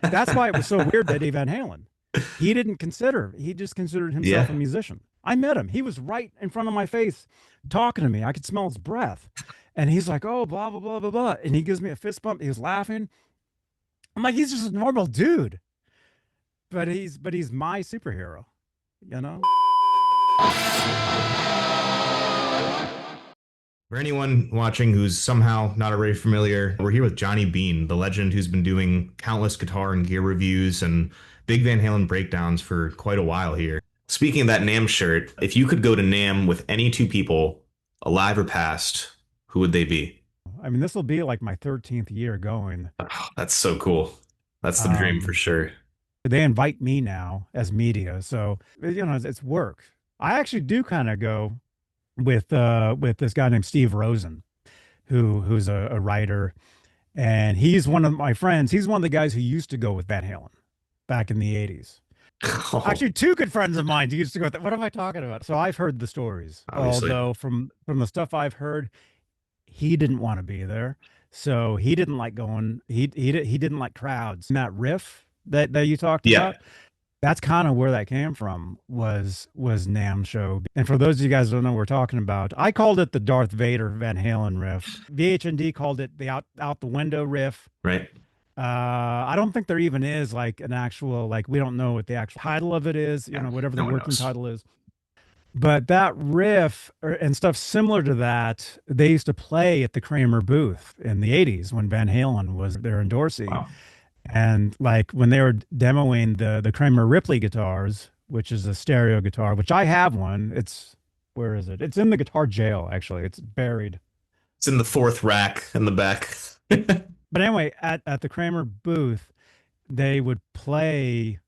That's why it was so weird that Eddie Van Halen. He just considered himself a Yeah. musician. I met him. He was right in front of my face talking to me. I could smell his breath. And he's like, oh, blah, blah, blah, blah, blah. And he gives me a fist bump. He was laughing. I'm like, he's just a normal dude. But he's my superhero, you know? For anyone watching who's somehow not already familiar, we're here with Johnny Beane, the legend who's been doing countless guitar and gear reviews and big Van Halen breakdowns for quite a while here. Speaking of that NAMM shirt, if you could go to NAMM with any two people, alive or past, who would they be? I mean, this will be like my 13th year going. Oh, that's so cool. That's the dream for Um, sure. they invite me now as media. So, it's work. I actually do kind of go with this guy named Steve Rosen, who's a writer, and he's one of my friends. He's one of the guys who used to go with Van Halen back in the 80s. Oh, Actually, two good friends of mine used to go with that. What am I talking about? So I've heard the stories, obviously. although from the stuff I've heard, he didn't want to be there. So he didn't like going. He didn't like crowds. And that riff that you talked Yeah. about, that's kind of where that came from, was NAMM show. And for those of you guys who don't know what we're talking about, I called it the Darth Vader Van Halen riff. VHND called it the out the window riff. Right. I don't think there even is like an actual, like, we don't know what the actual title of it is, Yeah. whatever the No one working knows. title is. But that riff and stuff similar to that, they used to play at the Kramer booth in the 80s when Van Halen was there in Dorsey. Wow. And like when they were demoing the Kramer Ripley guitars, which is a stereo guitar, which I have one. Where is it? It's in the guitar jail, actually. It's buried. It's in the fourth rack in the back. But anyway, at the Kramer booth, they would play,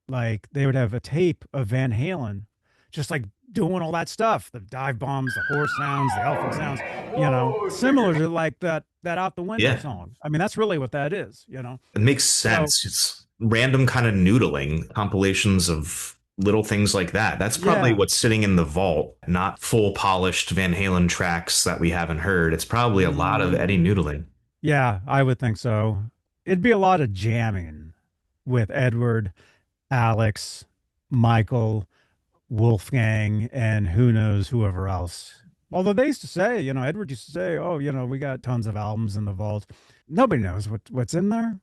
like, they would have a tape of Van Halen just like doing all that stuff, the dive bombs, the horse sounds, the elephant sounds, similar to like that out the window Yeah. song. I mean, that's really what that is. It makes So sense. It's random kind of noodling, compilations of little things like that. That's probably yeah. what's sitting in the vault, not full polished Van Halen tracks that we haven't heard. It's probably a lot of Mm, Eddie noodling. yeah, I would think so. It'd be a lot of jamming with Edward, Alex, Michael, Wolfgang, and who knows whoever else. Although they used to say, Edward used to say, "Oh, we got tons of albums in the vault." Nobody knows what's in there.